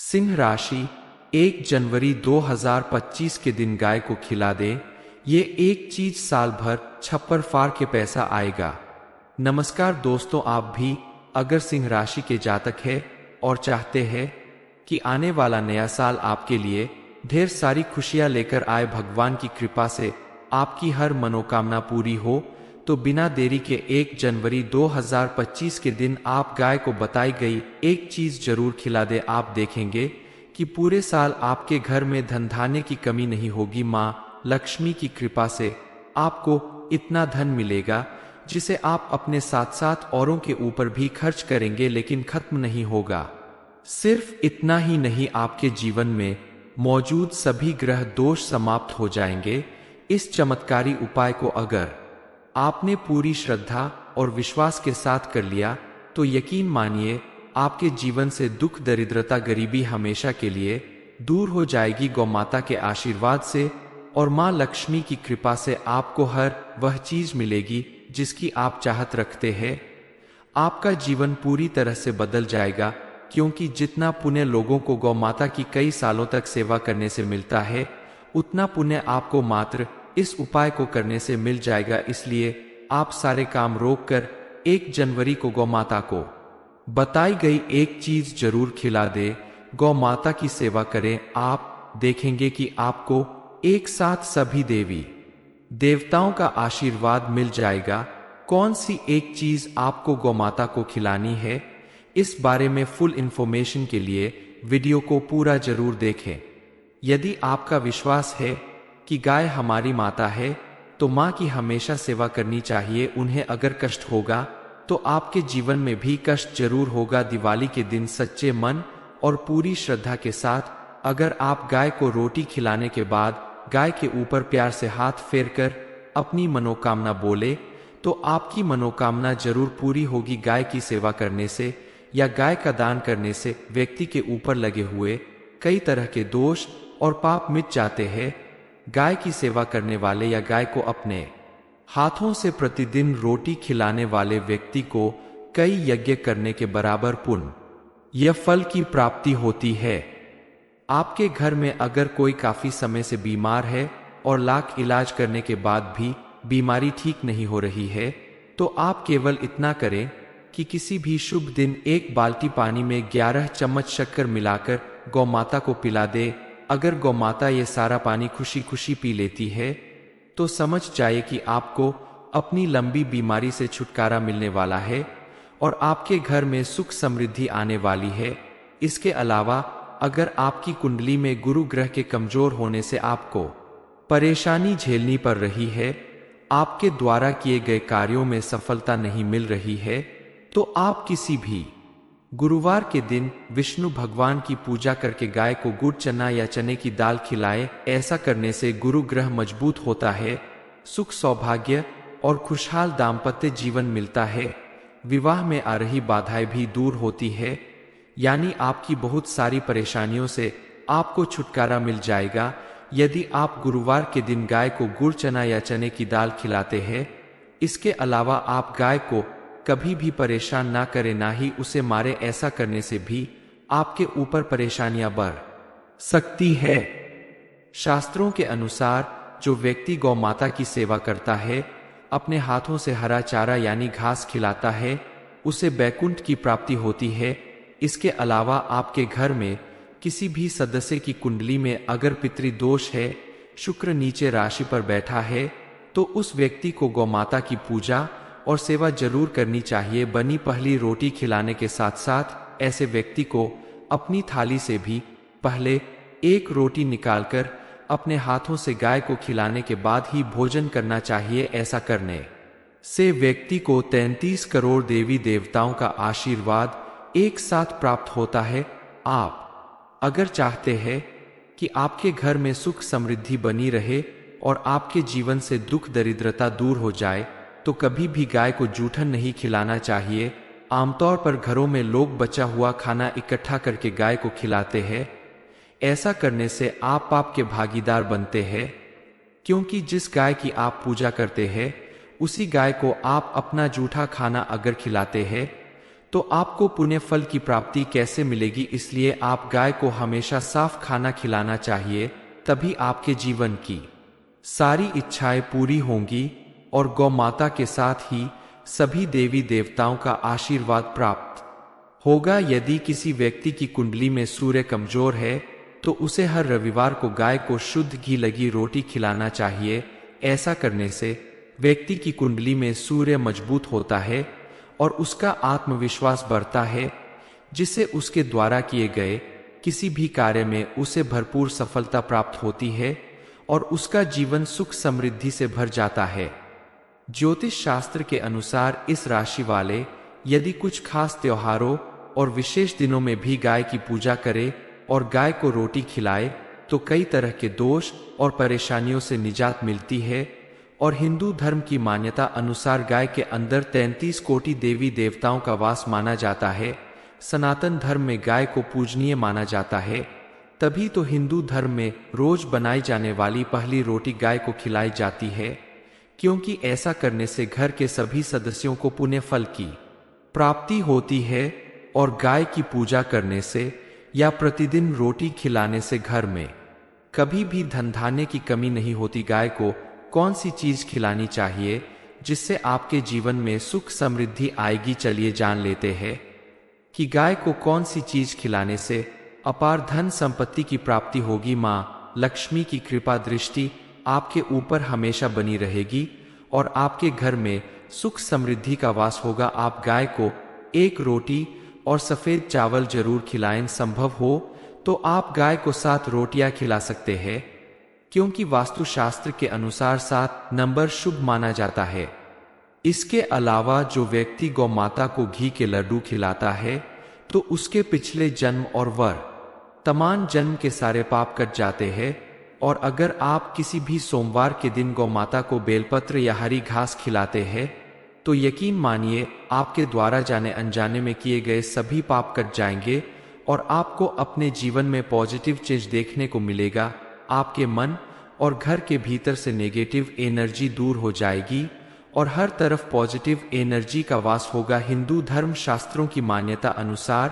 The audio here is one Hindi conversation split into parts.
सिंह राशि 1 जनवरी 2025 के दिन गाय को खिला दे। ये एक चीज साल भर छप्पर फाड़ के पैसा आएगा। नमस्कार दोस्तों, आप भी अगर सिंह राशि के जातक है और चाहते हैं कि आने वाला नया साल आपके लिए ढेर सारी खुशियां लेकर आए, भगवान की कृपा से आपकी हर मनोकामना पूरी हो, तो बिना देरी के 1 जनवरी 2025 के दिन आप गाय को बताई गई एक चीज जरूर खिला दे। आप देखेंगे कि पूरे साल आपके घर में धन धान्य की कमी नहीं होगी। माँ लक्ष्मी की कृपा से आपको इतना धन मिलेगा जिसे आप अपने साथ साथ औरों के ऊपर भी खर्च करेंगे, लेकिन खत्म नहीं होगा। सिर्फ इतना ही नहीं, आपके जीवन में मौजूद सभी ग्रह दोष समाप्त हो जाएंगे। इस चमत्कारी उपाय को अगर आपने पूरी श्रद्धा और विश्वास के साथ कर लिया तो यकीन मानिए आपके जीवन से दुख, दरिद्रता, गरीबी हमेशा के लिए दूर हो जाएगी। गौ माता के आशीर्वाद से और माँ लक्ष्मी की कृपा से आपको हर वह चीज मिलेगी जिसकी आप चाहत रखते हैं। आपका जीवन पूरी तरह से बदल जाएगा, क्योंकि जितना पुण्य लोगों को गौ माता की कई सालों तक सेवा करने से मिलता है, उतना पुण्य आपको मात्र इस उपाय को करने से मिल जाएगा। इसलिए आप सारे काम रोककर 1 जनवरी को गौ माता को बताई गई एक चीज जरूर खिला दे। गौ माता की सेवा करें। आप देखेंगे कि आपको एक साथ सभी देवी देवताओं का आशीर्वाद मिल जाएगा। कौन सी एक चीज आपको गौ माता को खिलानी है, इस बारे में फुल इंफॉर्मेशन के लिए वीडियो को पूरा जरूर देखें। यदि आपका विश्वास है कि गाय हमारी माता है तो माँ की हमेशा सेवा करनी चाहिए। उन्हें अगर कष्ट होगा तो आपके जीवन में भी कष्ट जरूर होगा। दिवाली के दिन सच्चे मन और पूरी श्रद्धा के साथ अगर आप गाय को रोटी खिलाने के बाद गाय के ऊपर प्यार से हाथ फेरकर अपनी मनोकामना बोले तो आपकी मनोकामना जरूर पूरी होगी। गाय की सेवा करने से या गाय का दान करने से व्यक्ति के ऊपर लगे हुए कई तरह के दोष और पाप मिट जाते हैं। गाय की सेवा करने वाले या गाय को अपने हाथों से प्रतिदिन रोटी खिलाने वाले व्यक्ति को कई यज्ञ करने के बराबर पुण्य या फल की प्राप्ति होती है। आपके घर में अगर कोई काफी समय से बीमार है और लाख इलाज करने के बाद भी बीमारी ठीक नहीं हो रही है, तो आप केवल इतना करें कि किसी भी शुभ दिन 1 बाल्टी पानी में 11 चम्मच शक्कर मिलाकर गौ माता को पिला दे। अगर गौ माता ये सारा पानी खुशी खुशी पी लेती है तो समझ जाए कि आपको अपनी लंबी बीमारी से छुटकारा मिलने वाला है और आपके घर में सुख समृद्धि आने वाली है। इसके अलावा अगर आपकी कुंडली में गुरु ग्रह के कमजोर होने से आपको परेशानी झेलनी पड़ रही है, आपके द्वारा किए गए कार्यों में सफलता नहीं मिल रही है, तो आप किसी भी गुरुवार के दिन विष्णु भगवान की पूजा करके गाय को गुड़, चना या चने की दाल खिलाएं। ऐसा करने से गुरु ग्रह मजबूत होता है, सुख, सौभाग्य और खुशहाल दाम्पत्य जीवन मिलता है। विवाह में आ रही बाधाएं भी दूर होती है, यानी आपकी बहुत सारी परेशानियों से आपको छुटकारा मिल जाएगा यदि आप गुरुवार के दिन गाय को गुड़, चना या चने की दाल खिलाते हैं। इसके अलावा आप गाय को कभी भी परेशान ना करें, ना ही उसे मारे। ऐसा करने से भी आपके ऊपर परेशानियां बढ़ सकती है। शास्त्रों के अनुसार जो व्यक्ति गौ माता की सेवा करता है, अपने हाथों से हरा चारा यानी घास खिलाता है, उसे बैकुंठ की प्राप्ति होती है। इसके अलावा आपके घर में किसी भी सदस्य की कुंडली में अगर पितृदोष है, शुक्र नीचे राशि पर बैठा है, तो उस व्यक्ति को गौ माता की पूजा और सेवा जरूर करनी चाहिए। बनी पहली रोटी खिलाने के साथ साथ ऐसे व्यक्ति को अपनी थाली से भी पहले 1 रोटी निकालकर अपने हाथों से गाय को खिलाने के बाद ही भोजन करना चाहिए। ऐसा करने से व्यक्ति को 33 करोड़ देवी देवताओं का आशीर्वाद एक साथ प्राप्त होता है। आप अगर चाहते हैं कि आपके घर में सुख समृद्धि बनी रहे और आपके जीवन से दुख, दरिद्रता दूर हो जाए, तो कभी भी गाय को जूठन नहीं खिलाना चाहिए। आमतौर पर घरों में लोग बचा हुआ खाना इकट्ठा करके गाय को खिलाते हैं। ऐसा करने से आप पाप के भागीदार बनते हैं, क्योंकि जिस गाय की आप पूजा करते हैं उसी गाय को आप अपना जूठा खाना अगर खिलाते हैं तो आपको पुण्य फल की प्राप्ति कैसे मिलेगी। इसलिए आप गाय को हमेशा साफ खाना खिलाना चाहिए, तभी आपके जीवन की सारी इच्छाएं पूरी होंगी और गौ माता के साथ ही सभी देवी देवताओं का आशीर्वाद प्राप्त होगा। यदि किसी व्यक्ति की कुंडली में सूर्य कमजोर है तो उसे हर रविवार को गाय को शुद्ध घी लगी रोटी खिलाना चाहिए। ऐसा करने से व्यक्ति की कुंडली में सूर्य मजबूत होता है और उसका आत्मविश्वास बढ़ता है, जिससे उसके द्वारा किए गए किसी भी कार्य में उसे भरपूर सफलता प्राप्त होती है और उसका जीवन सुख समृद्धि से भर जाता है। ज्योतिष शास्त्र के अनुसार इस राशि वाले यदि कुछ खास त्योहारों और विशेष दिनों में भी गाय की पूजा करे और गाय को रोटी खिलाए तो कई तरह के दोष और परेशानियों से निजात मिलती है। और हिंदू धर्म की मान्यता अनुसार गाय के अंदर 33 कोटि देवी देवताओं का वास माना जाता है। सनातन धर्म में गाय को पूजनीय माना जाता है, तभी तो हिंदू धर्म में रोज बनाई जाने वाली पहली रोटी गाय को खिलाई जाती है, क्योंकि ऐसा करने से घर के सभी सदस्यों को पुण्य फल की प्राप्ति होती है। और गाय की पूजा करने से या प्रतिदिन रोटी खिलाने से घर में कभी भी धन धान्य की कमी नहीं होती। गाय को कौन सी चीज खिलानी चाहिए जिससे आपके जीवन में सुख समृद्धि आएगी, चलिए जान लेते हैं कि गाय को कौन सी चीज खिलाने से अपार धन संपत्ति की प्राप्ति होगी। माँ लक्ष्मी की कृपा दृष्टि आपके ऊपर हमेशा बनी रहेगी और आपके घर में सुख समृद्धि का वास होगा। आप गाय को एक रोटी और सफेद चावल जरूर खिलाएं। संभव हो तो आप गाय को 7 रोटियां खिला सकते हैं, क्योंकि वास्तुशास्त्र के अनुसार 7 नंबर शुभ माना जाता है। इसके अलावा जो व्यक्ति गौ माता को घी के लड्डू खिलाता है तो उसके पिछले जन्म और वर्तमान जन्म के सारे पाप कट जाते हैं। और अगर आप किसी भी सोमवार के दिन गौ माता को बेलपत्र या हरी घास खिलाते हैं तो यकीन मानिए आपके द्वारा जाने अनजाने में किए गए सभी पाप कट जाएंगे और आपको अपने जीवन में पॉजिटिव चेंज देखने को मिलेगा। आपके मन और घर के भीतर से नेगेटिव एनर्जी दूर हो जाएगी और हर तरफ पॉजिटिव एनर्जी का वास होगा। हिंदू धर्म शास्त्रों की मान्यता अनुसार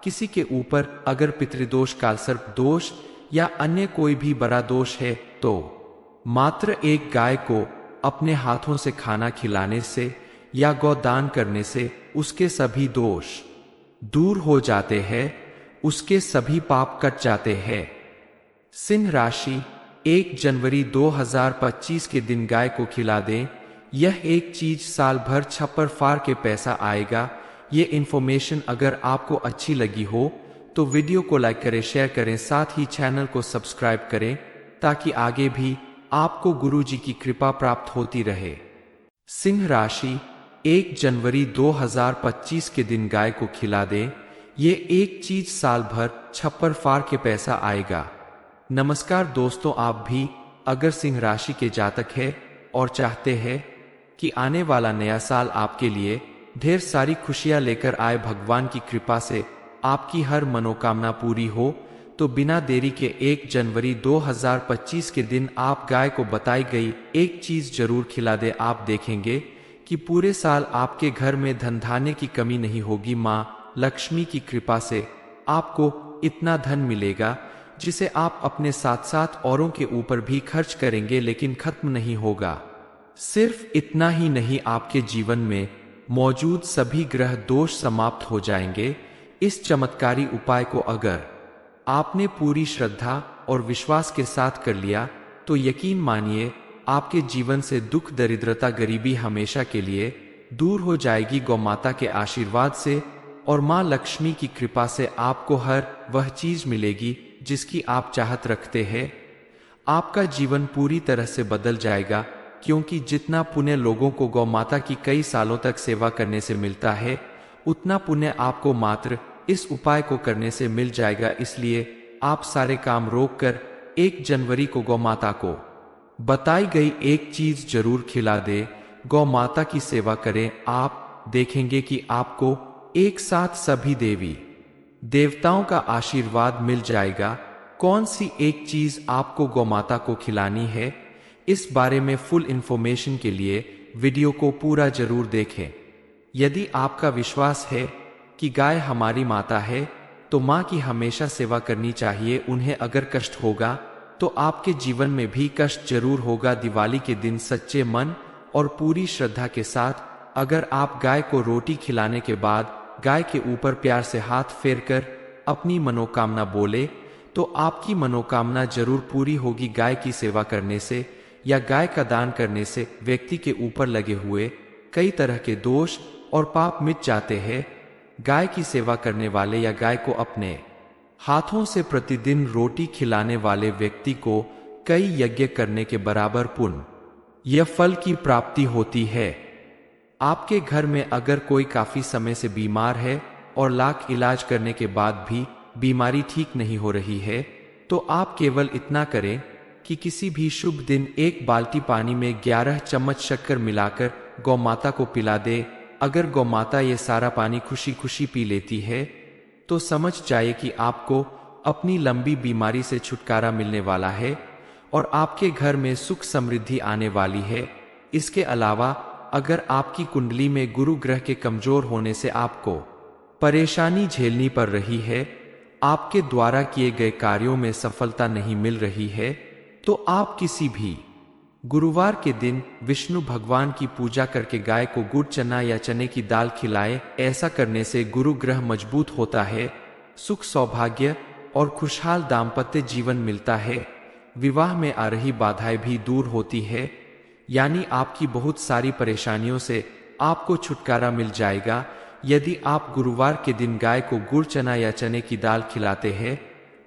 किसी के ऊपर अगर पितृदोष, कालसर्प दोष या अन्य कोई भी बड़ा दोष है तो मात्र एक गाय को अपने हाथों से खाना खिलाने से या गौदान करने से उसके सभी दोष दूर हो जाते हैं, उसके सभी पाप कट जाते हैं। सिंह राशि 1 जनवरी 2025 के दिन गाय को खिला दें। यह एक चीज साल भर छप्पर फाड़ के पैसा आएगा। ये इन्फॉर्मेशन अगर आपको अच्छी लगी हो तो वीडियो को लाइक करें, शेयर करें, साथ ही चैनल को सब्सक्राइब करें ताकि आगे भी आपको गुरुजी की कृपा प्राप्त होती रहे। सिंह राशि 1 जनवरी 2025 के दिन गाय को खिला दें। ये एक चीज साल भर छप्पर फाड़ के पैसा आएगा। नमस्कार दोस्तों, आप भी अगर सिंह राशि के जातक हैं और चाहते हैं कि आने वाला नया साल आपके लिए ढेर सारी खुशियां लेकर आए, भगवान की कृपा से आपकी हर मनोकामना पूरी हो, तो बिना देरी के 1 जनवरी 2025 के दिन आप गाय को बताई गई एक चीज जरूर खिला दे। आप देखेंगे कि पूरे साल आपके घर में धन धान्य की कमी नहीं होगी। माँ लक्ष्मी की कृपा से आपको इतना धन मिलेगा जिसे आप अपने साथ साथ औरों के ऊपर भी खर्च करेंगे, लेकिन खत्म नहीं होगा। सिर्फ इतना ही नहीं, आपके जीवन में मौजूद सभी ग्रह दोष समाप्त हो जाएंगे। इस चमत्कारी उपाय को अगर आपने पूरी श्रद्धा और विश्वास के साथ कर लिया तो यकीन मानिए आपके जीवन से दुख, दरिद्रता, गरीबी हमेशा के लिए दूर हो जाएगी। गौ माता के आशीर्वाद से और माँ लक्ष्मी की कृपा से आपको हर वह चीज मिलेगी जिसकी आप चाहत रखते हैं। आपका जीवन पूरी तरह से बदल जाएगा, क्योंकि जितना पुण्य लोगों को गौ माता की कई सालों तक सेवा करने से मिलता है, उतना पुण्य आपको मात्र इस उपाय को करने से मिल जाएगा। इसलिए आप सारे काम रोककर 1 जनवरी को गौ माता को बताई गई एक चीज जरूर खिला दे। गौ माता की सेवा करें। आप देखेंगे कि आपको एक साथ सभी देवी देवताओं का आशीर्वाद मिल जाएगा। कौन सी एक चीज आपको गौ माता को खिलानी है, इस बारे में फुल इंफॉर्मेशन के लिए वीडियो को पूरा जरूर देखें। यदि आपका विश्वास है कि गाय हमारी माता है, तो माँ की हमेशा सेवा करनी चाहिए। उन्हें अगर कष्ट होगा तो आपके जीवन में भी कष्ट जरूर होगा। दिवाली के दिन सच्चे मन और पूरी श्रद्धा के साथ अगर आप गाय को रोटी खिलाने के बाद गाय के ऊपर प्यार से हाथ फेरकर अपनी मनोकामना बोले, तो आपकी मनोकामना जरूर पूरी होगी। गाय की सेवा करने से या गाय का दान करने से व्यक्ति के ऊपर लगे हुए कई तरह के दोष और पाप मिट जाते हैं। गाय की सेवा करने वाले या गाय को अपने हाथों से प्रतिदिन रोटी खिलाने वाले व्यक्ति को कई यज्ञ करने के बराबर पुण्य या फल की प्राप्ति होती है। आपके घर में अगर कोई काफी समय से बीमार है और लाख इलाज करने के बाद भी बीमारी ठीक नहीं हो रही है, तो आप केवल इतना करें कि किसी भी शुभ दिन एक बाल्टी पानी में 11 चम्मच शक्कर मिलाकर गौ माता को पिला दे। अगर गौ माता ये सारा पानी खुशी खुशी पी लेती है तो समझ जाए कि आपको अपनी लंबी बीमारी से छुटकारा मिलने वाला है और आपके घर में सुख समृद्धि आने वाली है। इसके अलावा अगर आपकी कुंडली में गुरु ग्रह के कमजोर होने से आपको परेशानी झेलनी पड़ रही है, आपके द्वारा किए गए कार्यों में सफलता नहीं मिल रही है, तो आप किसी भी गुरुवार के दिन विष्णु भगवान की पूजा करके गाय को गुड़ चना या चने की दाल खिलाएं। ऐसा करने से गुरु ग्रह मजबूत होता है, सुख सौभाग्य और खुशहाल दाम्पत्य जीवन मिलता है। विवाह में आ रही बाधाएं भी दूर होती है, यानी आपकी बहुत सारी परेशानियों से आपको छुटकारा मिल जाएगा यदि आप गुरुवार के दिन गाय को गुड़ चना या चने की दाल खिलाते हैं।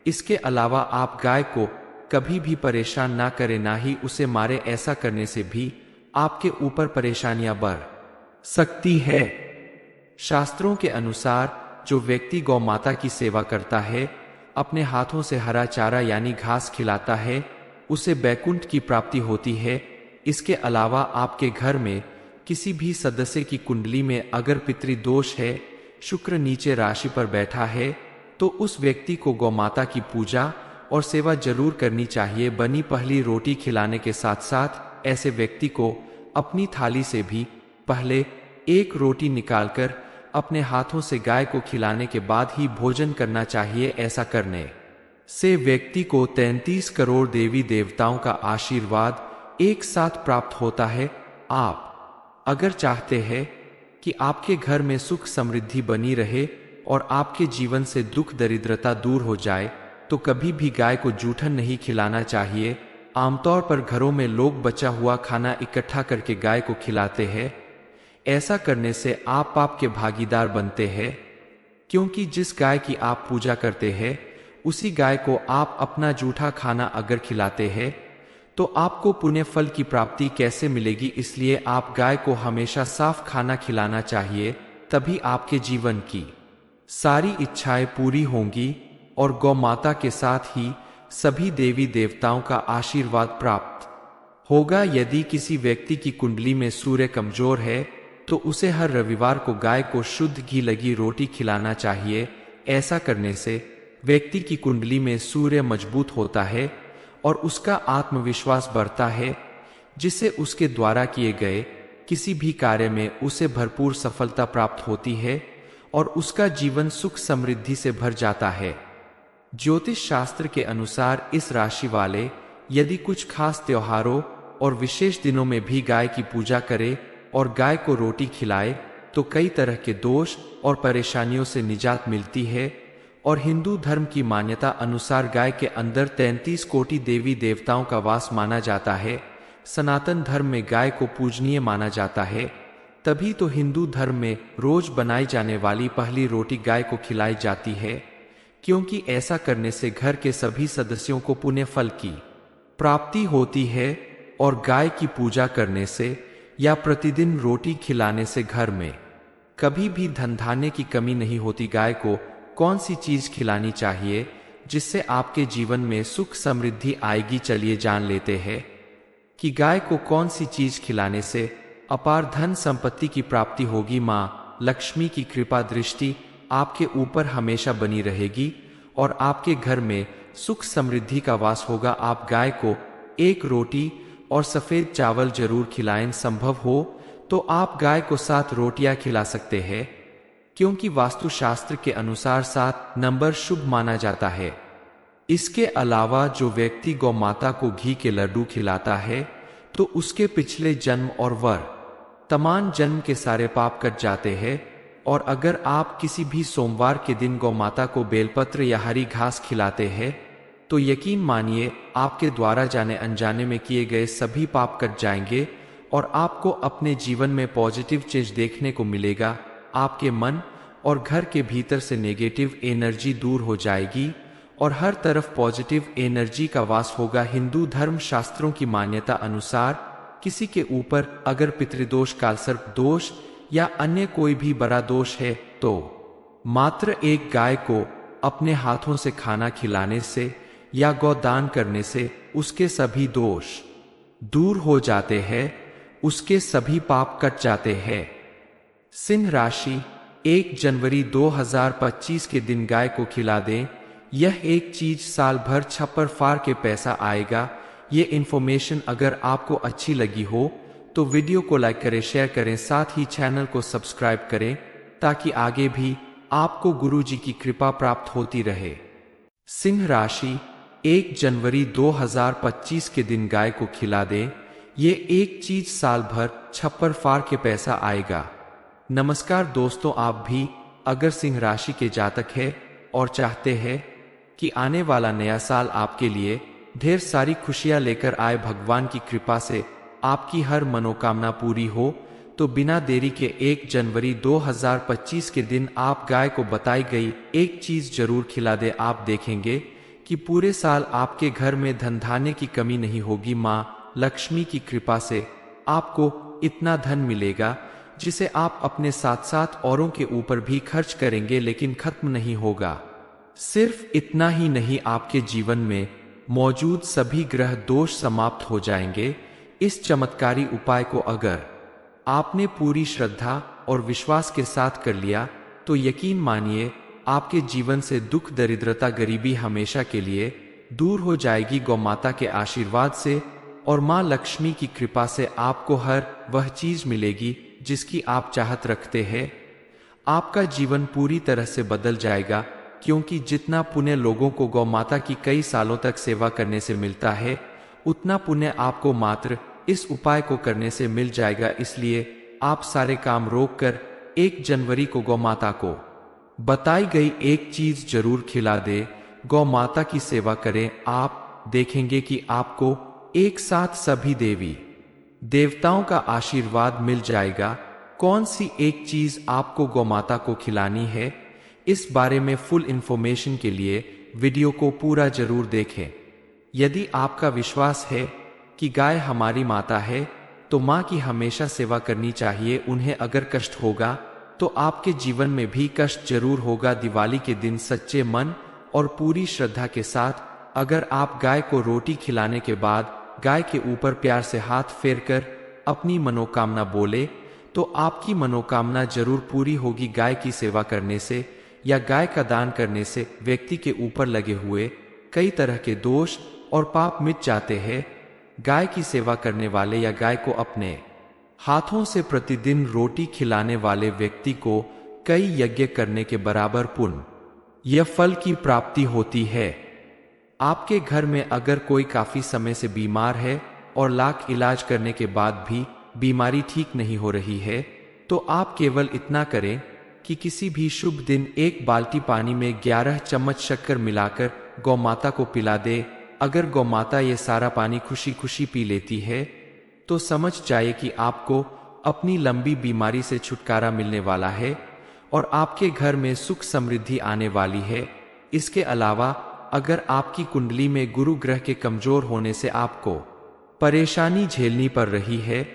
इसके अलावा आप गाय को कभी भी परेशान ना करें, ना ही उसे मारे। ऐसा करने से भी आपके ऊपर परेशानियां बढ़ सकती है। शास्त्रों के अनुसार जो व्यक्ति गौ माता की सेवा करता है, अपने हाथों से हरा चारा यानी घास खिलाता है, उसे बैकुंठ की प्राप्ति होती है। इसके अलावा आपके घर में किसी भी सदस्य की कुंडली में अगर पितृदोष है, शुक्र नीचे राशि पर बैठा है, तो उस व्यक्ति को गौ माता की पूजा और सेवा जरूर करनी चाहिए। बनी पहली रोटी खिलाने के साथ साथ ऐसे व्यक्ति को अपनी थाली से भी पहले एक रोटी निकालकर अपने हाथों से गाय को खिलाने के बाद ही भोजन करना चाहिए। ऐसा करने से व्यक्ति को 33 करोड़ देवी देवताओं का आशीर्वाद एक साथ प्राप्त होता है। आप अगर चाहते हैं कि आपके घर में सुख समृद्धि बनी रहे और आपके जीवन से दुख दरिद्रता दूर हो जाए, तो कभी भी गाय को जूठन नहीं खिलाना चाहिए। आमतौर पर घरों में लोग बचा हुआ खाना इकट्ठा करके गाय को खिलाते हैं। ऐसा करने से आप पाप के भागीदार बनते हैं, क्योंकि जिस गाय की आप पूजा करते हैं उसी गाय को आप अपना जूठा खाना अगर खिलाते हैं तो आपको पुण्य फल की प्राप्ति कैसे मिलेगी। इसलिए आप गाय को हमेशा साफ खाना खिलाना चाहिए, तभी आपके जीवन की सारी इच्छाएं पूरी होंगी और गौ माता के साथ ही सभी देवी देवताओं का आशीर्वाद प्राप्त होगा। यदि किसी व्यक्ति की कुंडली में सूर्य कमजोर है तो उसे हर रविवार को गाय को शुद्ध घी लगी रोटी खिलाना चाहिए। ऐसा करने से व्यक्ति की कुंडली में सूर्य मजबूत होता है और उसका आत्मविश्वास बढ़ता है, जिससे उसके द्वारा किए गए किसी भी कार्य में उसे भरपूर सफलता प्राप्त होती है और उसका जीवन सुख समृद्धि से भर जाता है। ज्योतिष शास्त्र के अनुसार इस राशि वाले यदि कुछ खास त्योहारों और विशेष दिनों में भी गाय की पूजा करे और गाय को रोटी खिलाए, तो कई तरह के दोष और परेशानियों से निजात मिलती है। और हिंदू धर्म की मान्यता अनुसार गाय के अंदर 33 कोटि देवी देवताओं का वास माना जाता है। सनातन धर्म में गाय को पूजनीय माना जाता है, तभी तो हिंदू धर्म में रोज बनाई जाने वाली पहली रोटी गाय को खिलाई जाती है, क्योंकि ऐसा करने से घर के सभी सदस्यों को पुण्य फल की प्राप्ति होती है। और गाय की पूजा करने से या प्रतिदिन रोटी खिलाने से घर में कभी भी धन धान्य की कमी नहीं होती। गाय को कौन सी चीज खिलानी चाहिए जिससे आपके जीवन में सुख समृद्धि आएगी, चलिए जान लेते हैं कि गाय को कौन सी चीज खिलाने से अपार धन संपत्ति की प्राप्ति होगी। माँ लक्ष्मी की कृपा दृष्टि आपके ऊपर हमेशा बनी रहेगी और आपके घर में सुख समृद्धि का वास होगा। आप गाय को एक रोटी और सफेद चावल जरूर खिलाएं। संभव हो तो आप गाय को 7 रोटियां खिला सकते हैं, क्योंकि वास्तुशास्त्र के अनुसार 7 नंबर शुभ माना जाता है। इसके अलावा जो व्यक्ति गौ माता को घी के लड्डू खिलाता है तो उसके पिछले जन्म और वर्तमान जन्म के सारे पाप कट जाते हैं। और अगर आप किसी भी सोमवार के दिन गौ माता को बेलपत्र या हरी घास खिलाते हैं तो यकीन मानिए आपके द्वारा जाने अनजाने में किए गए सभी पाप कट जाएंगे और आपको अपने जीवन में पॉजिटिव चेंज देखने को मिलेगा। आपके मन और घर के भीतर से नेगेटिव एनर्जी दूर हो जाएगी और हर तरफ पॉजिटिव एनर्जी का वास होगा। हिंदू धर्म शास्त्रों की मान्यता अनुसार किसी के ऊपर अगर पितृदोष, कालसर्प दोष या अन्य कोई भी बड़ा दोष है तो मात्र एक गाय को अपने हाथों से खाना खिलाने से या गौदान करने से उसके सभी दोष दूर हो जाते हैं, उसके सभी पाप कट जाते हैं। सिंह राशि 1 जनवरी 2025 के दिन गाय को खिला दें। यह एक चीज साल भर छप्पर फाड़ के पैसा आएगा। ये इन्फॉर्मेशन अगर आपको अच्छी लगी हो तो वीडियो को लाइक करें, शेयर करें, साथ ही चैनल को सब्सक्राइब करें ताकि आगे भी आपको गुरुजी की कृपा प्राप्त होती रहे। सिंह राशि 1 जनवरी 2025 के दिन गाय को खिला दें। ये एक चीज साल भर छप्पर फाड़ के पैसा आएगा। नमस्कार दोस्तों, आप भी अगर सिंह राशि के जातक है और चाहते हैं कि आने वाला नया साल आपके लिए ढेर सारी खुशियां लेकर आए, भगवान की कृपा से आपकी हर मनोकामना पूरी हो, तो बिना देरी के 1 जनवरी 2025 के दिन आप गाय को बताई गई एक चीज जरूर खिला दे। आप देखेंगे कि पूरे साल आपके घर में धन धान्य की कमी नहीं होगी। माँ लक्ष्मी की कृपा से आपको इतना धन मिलेगा जिसे आप अपने साथ साथ औरों के ऊपर भी खर्च करेंगे, लेकिन खत्म नहीं होगा। सिर्फ इतना ही नहीं, आपके जीवन में मौजूद सभी ग्रह दोष समाप्त हो जाएंगे। इस चमत्कारी उपाय को अगर आपने पूरी श्रद्धा और विश्वास के साथ कर लिया तो यकीन मानिए आपके जीवन से दुख, दरिद्रता, गरीबी हमेशा के लिए दूर हो जाएगी। गौ माता के आशीर्वाद से और माँ लक्ष्मी की कृपा से आपको हर वह चीज मिलेगी जिसकी आप चाहत रखते हैं। आपका जीवन पूरी तरह से बदल जाएगा, क्योंकि जितना पुण्य लोगों को गौ माता की कई सालों तक सेवा करने से मिलता है उतना पुण्य आपको मात्र इस उपाय को करने से मिल जाएगा। इसलिए आप सारे काम रोककर 1 जनवरी को गौ माता को बताई गई एक चीज जरूर खिला दे। गौ माता की सेवा करें। आप देखेंगे कि आपको एक साथ सभी देवी देवताओं का आशीर्वाद मिल जाएगा। कौन सी एक चीज आपको गौ माता को खिलानी है, इस बारे में फुल इंफॉर्मेशन के लिए वीडियो को पूरा जरूर देखें। यदि आपका विश्वास है कि गाय हमारी माता है तो माँ की हमेशा सेवा करनी चाहिए। उन्हें अगर कष्ट होगा तो आपके जीवन में भी कष्ट जरूर होगा। दिवाली के दिन सच्चे मन और पूरी श्रद्धा के साथ अगर आप गाय को रोटी खिलाने के बाद गाय के ऊपर प्यार से हाथ फेरकर अपनी मनोकामना बोले तो आपकी मनोकामना जरूर पूरी होगी। गाय की सेवा करने से या गाय का दान करने से व्यक्ति के ऊपर लगे हुए कई तरह के दोष और पाप मिट जाते हैं। गाय की सेवा करने वाले या गाय को अपने हाथों से प्रतिदिन रोटी खिलाने वाले व्यक्ति को कई यज्ञ करने के बराबर पुण्य या फल की प्राप्ति होती है। आपके घर में अगर कोई काफी समय से बीमार है और लाख इलाज करने के बाद भी बीमारी ठीक नहीं हो रही है तो आप केवल इतना करें कि किसी भी शुभ दिन 1 बाल्टी पानी में 11 चम्मच शक्कर मिलाकर गौ माता को पिला दे। अगर गौ माता ये सारा पानी खुशी खुशी पी लेती है तो समझ जाए कि आपको अपनी लंबी बीमारी से छुटकारा मिलने वाला है और आपके घर में सुख समृद्धि आने वाली है। इसके अलावा अगर आपकी कुंडली में गुरु ग्रह के कमजोर होने से आपको परेशानी झेलनी पड़ रही है,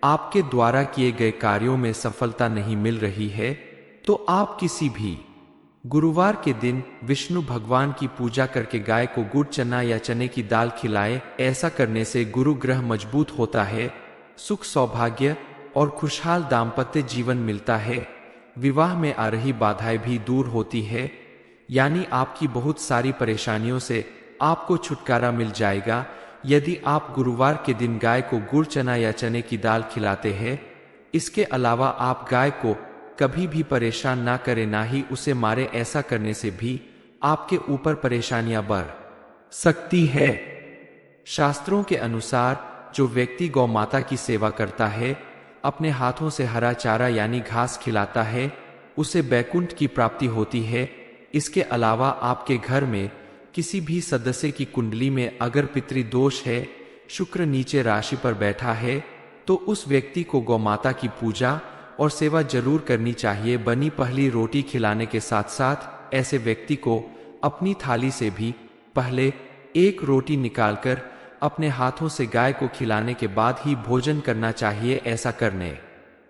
आपके द्वारा किए गए कार्यों में सफलता नहीं मिल रही है, तो आप किसी भी गुरुवार के दिन विष्णु भगवान की पूजा करके गाय को गुड़ चना या चने की दाल खिलाएं। ऐसा करने से गुरु ग्रह मजबूत होता है, सुख, सौभाग्य और खुशहाल दाम्पत्य जीवन मिलता है। विवाह में आ रही बाधाएं भी दूर होती है, यानी आपकी बहुत सारी परेशानियों से आपको छुटकारा मिल जाएगा यदि आप गुरुवार के दिन गाय को गुड़ चना या चने की दाल खिलाते हैं। इसके अलावा आप गाय को कभी भी परेशान ना करे, ना ही उसे मारे। ऐसा करने से भी आपके ऊपर परेशानियां बढ़ सकती है। शास्त्रों के अनुसार जो व्यक्ति गौ माता की सेवा करता है, अपने हाथों से हरा चारा यानी घास खिलाता है, उसे बैकुंठ की प्राप्ति होती है। इसके अलावा आपके घर में किसी भी सदस्य की कुंडली में अगर पितृदोष है, शुक्र नीचे राशि पर बैठा है, तो उस व्यक्ति को गौ माता की पूजा और सेवा जरूर करनी चाहिए। बनी पहली रोटी खिलाने के साथ साथ ऐसे व्यक्ति को अपनी थाली से भी पहले एक रोटी निकालकर अपने हाथों से गाय को खिलाने के बाद ही भोजन करना चाहिए। ऐसा करने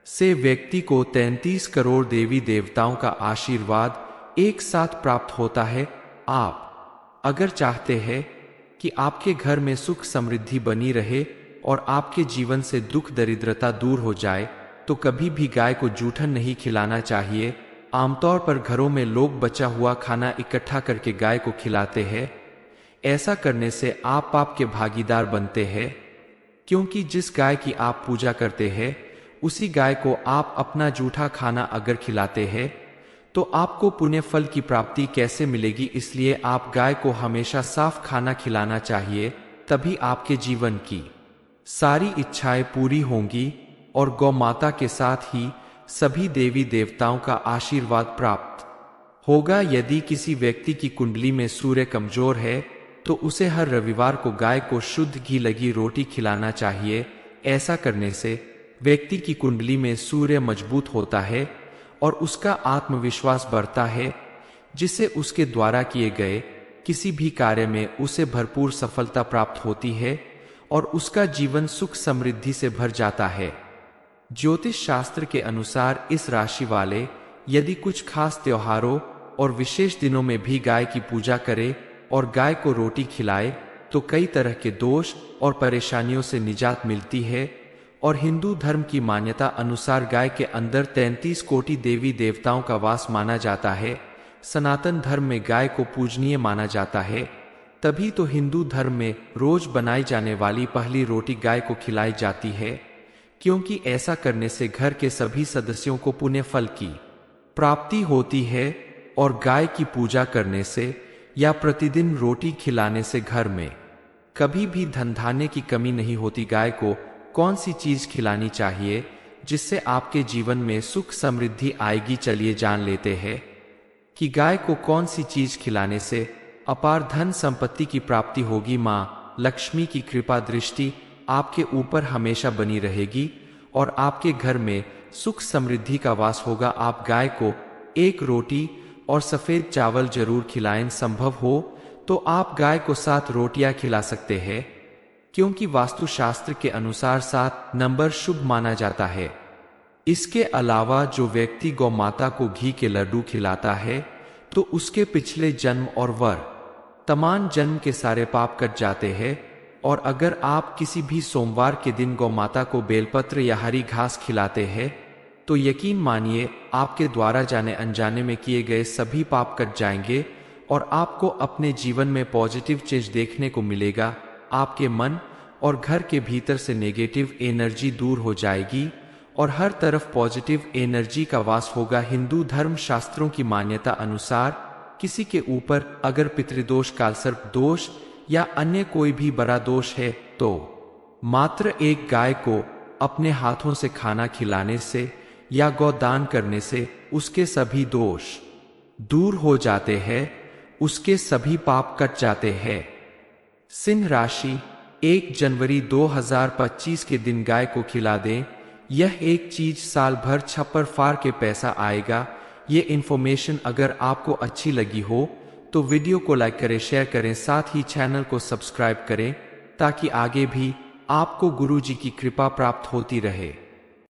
से व्यक्ति को 33 करोड़ देवी देवताओं का आशीर्वाद एक साथ प्राप्त होता है। आप अगर चाहते हैं कि आपके घर में सुख समृद्धि बनी रहे और आपके जीवन से दुख दरिद्रता दूर हो जाए, तो कभी भी गाय को जूठन नहीं खिलाना चाहिए। आमतौर पर घरों में लोग बचा हुआ खाना इकट्ठा करके गाय को खिलाते हैं। ऐसा करने से आप पाप के भागीदार बनते हैं, क्योंकि जिस गाय की आप पूजा करते हैं उसी गाय को आप अपना जूठा खाना अगर खिलाते हैं तो आपको पुण्य फल की प्राप्ति कैसे मिलेगी। इसलिए आप गाय को हमेशा साफ खाना खिलाना चाहिए, तभी आपके जीवन की सारी इच्छाएं पूरी होंगी और गौ माता के साथ ही सभी देवी देवताओं का आशीर्वाद प्राप्त होगा। यदि किसी व्यक्ति की कुंडली में सूर्य कमजोर है तो उसे हर रविवार को गाय को शुद्ध घी लगी रोटी खिलाना चाहिए। ऐसा करने से व्यक्ति की कुंडली में सूर्य मजबूत होता है और उसका आत्मविश्वास बढ़ता है, जिससे उसके द्वारा किए गए किसी भी कार्य में उसे भरपूर सफलता प्राप्त होती है और उसका जीवन सुख समृद्धि से भर जाता है। ज्योतिष शास्त्र के अनुसार इस राशि वाले यदि कुछ खास त्योहारों और विशेष दिनों में भी गाय की पूजा करे और गाय को रोटी खिलाए तो कई तरह के दोष और परेशानियों से निजात मिलती है। और हिंदू धर्म की मान्यता अनुसार गाय के अंदर 33 कोटि देवी देवताओं का वास माना जाता है। सनातन धर्म में गाय को पूजनीय माना जाता है, तभी तो हिंदू धर्म में रोज बनाई जाने वाली पहली रोटी गाय को खिलाई जाती है, क्योंकि ऐसा करने से घर के सभी सदस्यों को पुण्य फल की प्राप्ति होती है। और गाय की पूजा करने से या प्रतिदिन रोटी खिलाने से घर में कभी भी धन धान्य की कमी नहीं होती। गाय को कौन सी चीज खिलानी चाहिए जिससे आपके जीवन में सुख समृद्धि आएगी, चलिए जान लेते हैं कि गाय को कौन सी चीज खिलाने से अपार धन संपत्ति की प्राप्ति होगी। माँ लक्ष्मी की कृपा दृष्टि आपके ऊपर हमेशा बनी रहेगी और आपके घर में सुख समृद्धि का वास होगा। आप गाय को एक रोटी और सफेद चावल जरूर खिलाएं। संभव हो तो आप गाय को 7 रोटियां खिला सकते हैं, क्योंकि वास्तुशास्त्र के अनुसार 7 नंबर शुभ माना जाता है। इसके अलावा जो व्यक्ति गौ माता को घी के लड्डू खिलाता है तो उसके पिछले जन्म और वर्तमान जन्म के सारे पाप कट जाते हैं। और अगर आप किसी भी सोमवार के दिन गौ माता को बेलपत्र या हरी घास खिलाते हैं तो यकीन मानिए आपके द्वारा जाने अनजाने में किए गए सभी पाप कट जाएंगे और आपको अपने जीवन में पॉजिटिव चेंज देखने को मिलेगा। आपके मन और घर के भीतर से नेगेटिव एनर्जी दूर हो जाएगी और हर तरफ पॉजिटिव एनर्जी का वास होगा। हिंदू धर्म शास्त्रों की मान्यता अनुसार किसी के ऊपर अगर पितृदोष, कालसर्प दोष या अन्य कोई भी बड़ा दोष है तो मात्र एक गाय को अपने हाथों से खाना खिलाने से या गौदान करने से उसके सभी दोष दूर हो जाते हैं, उसके सभी पाप कट जाते हैं। सिंह राशि 1 जनवरी 2025 के दिन गाय को खिला दें। यह एक चीज साल भर छप्पर फाड़ के पैसा आएगा। ये इन्फॉर्मेशन अगर आपको अच्छी लगी हो तो वीडियो को लाइक करें, शेयर करें, साथ ही चैनल को सब्सक्राइब करें ताकि आगे भी आपको गुरुजी की कृपा प्राप्त होती रहे।